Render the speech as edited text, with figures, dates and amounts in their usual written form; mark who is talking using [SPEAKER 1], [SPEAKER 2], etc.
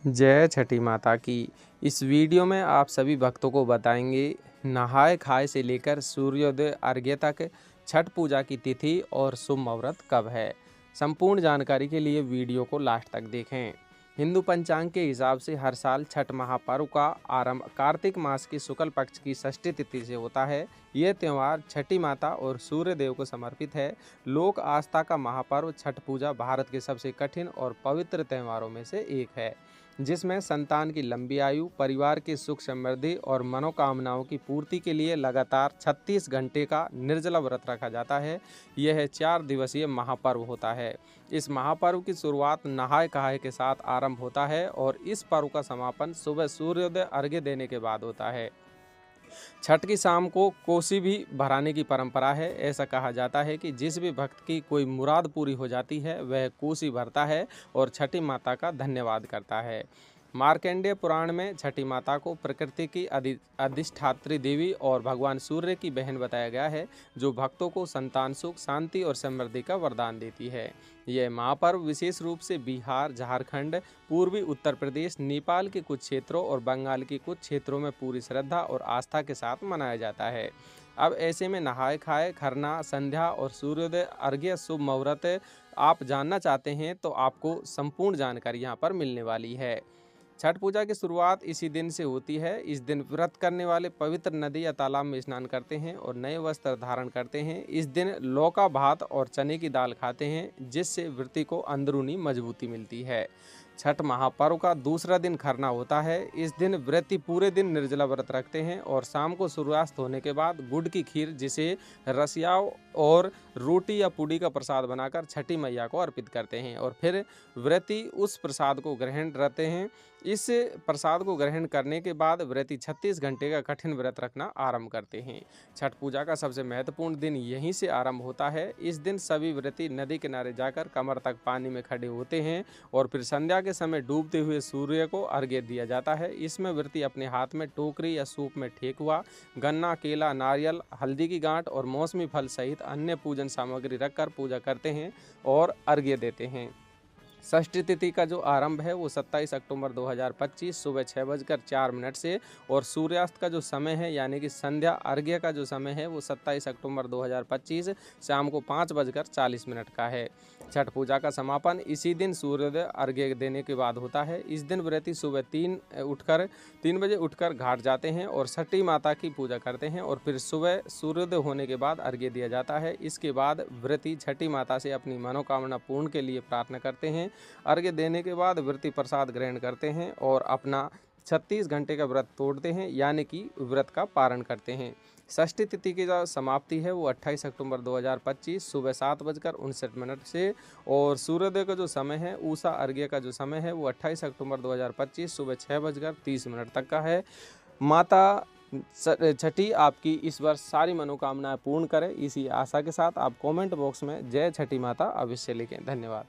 [SPEAKER 1] जय छठी माता की। इस वीडियो में आप सभी भक्तों को बताएंगे नहाय खाए से लेकर सूर्योदय अर्घ्य तक छठ पूजा की तिथि और शुभ मुहूर्त कब है। संपूर्ण जानकारी के लिए वीडियो को लास्ट तक देखें। हिंदू पंचांग के हिसाब से हर साल छठ महापर्व का आरंभ कार्तिक मास की शुक्ल पक्ष की षष्ठी तिथि से होता है। यह त्यौहार छठी माता और सूर्य देव को समर्पित है। लोक आस्था का महापर्व छठ पूजा भारत के सबसे कठिन और पवित्र त्योहारों में से एक है, जिसमें संतान की लंबी आयु, परिवार की सुख समृद्धि और मनोकामनाओं की पूर्ति के लिए लगातार 36 घंटे का निर्जला व्रत रखा जाता है। यह 4 दिवसीय महापर्व होता है। इस महापर्व की शुरुआत नहाय खाए के साथ आरंभ होता है और इस पर्व का समापन सुबह सूर्योदय अर्घ्य देने के बाद होता है। छठ की शाम को कोसी भी भराने की परंपरा है। ऐसा कहा जाता है कि जिस भी भक्त की कोई मुराद पूरी हो जाती है वह कोसी भरता है और छठी माता का धन्यवाद करता है। मार्कंडेय पुराण में छठी माता को प्रकृति की अधिष्ठात्री देवी और भगवान सूर्य की बहन बताया गया है, जो भक्तों को संतान सुख, शांति और समृद्धि का वरदान देती है। यह महापर्व विशेष रूप से बिहार, झारखंड, पूर्वी उत्तर प्रदेश, नेपाल के कुछ क्षेत्रों और बंगाल के कुछ क्षेत्रों में पूरी श्रद्धा और आस्था के साथ मनाया जाता है। अब ऐसे में नहाय खाए, खरना, संध्या और सूर्योदय अर्घ्य शुभ मुहूर्त आप जानना चाहते हैं तो आपको संपूर्ण जानकारी यहाँ पर मिलने वाली है। छठ पूजा की शुरुआत इसी दिन से होती है। इस दिन व्रत करने वाले पवित्र नदी या तालाब में स्नान करते हैं और नए वस्त्र धारण करते हैं। इस दिन लौका भात और चने की दाल खाते हैं, जिससे व्रती को अंदरूनी मजबूती मिलती है। छठ महापर्व का दूसरा दिन खरना होता है। इस दिन व्रती पूरे दिन निर्जला व्रत रखते हैं और शाम को सूर्यास्त होने के बाद गुड़ की खीर, जिसे रसियाव और रोटी या पूड़ी का प्रसाद बनाकर छठी मैया को अर्पित करते हैं और फिर व्रती उस प्रसाद को ग्रहण करते हैं। इस प्रसाद को ग्रहण करने के बाद व्रती 36 घंटे का कठिन व्रत रखना आरंभ करते हैं। छठ पूजा का सबसे महत्वपूर्ण दिन यहीं से आरंभ होता है। इस दिन सभी व्रती नदी किनारे जाकर कमर तक पानी में खड़े होते हैं और फिर संध्या के समय डूबते हुए सूर्य को अर्घ्य दिया जाता है। इसमें व्रती अपने हाथ में टोकरी या सूप में ठेकुआ, गन्ना, केला, नारियल, हल्दी की गांठ और मौसमी फल सहित अन्य पूजन सामग्री रखकर पूजा करते हैं और अर्घ्य देते हैं। षष्ठी तिथि का जो आरंभ है वो 27 अक्टूबर 2025 सुबह 6:04 से और सूर्यास्त का जो समय है यानी कि संध्या अर्घ्य का जो समय है वो 27 अक्टूबर 2025 शाम को 5:40 का है। छठ पूजा का समापन इसी दिन सूर्योदय अर्घ्य देने के बाद होता है। इस दिन व्रती सुबह 3 बजे उठकर घाट जाते हैं और छठी माता की पूजा करते हैं और फिर सुबह सूर्योदय होने के बाद अर्घ्य दिया जाता है। इसके बाद व्रती छठी माता से अपनी मनोकामना पूर्ण के लिए प्रार्थना करते हैं। अर्घ्य देने के बाद व्रती प्रसाद ग्रहण करते हैं और अपना 36 घंटे का व्रत तोड़ते हैं, यानी कि व्रत का पारण करते हैं। षष्ठी तिथि की जो समाप्ति है वो 28 अक्टूबर 2025 सुबह 7:59 से और सूर्योदय का जो समय है, उषा अर्घ्य का जो समय है वो 28 अक्टूबर 2025 सुबह 6:30 तक का है। माता छठी आपकी इस वर्ष सारी मनोकामनाएं पूर्ण करे, इसी आशा के साथ आप कमेंट बॉक्स में जय छठी माता अवश्य लिखें। धन्यवाद।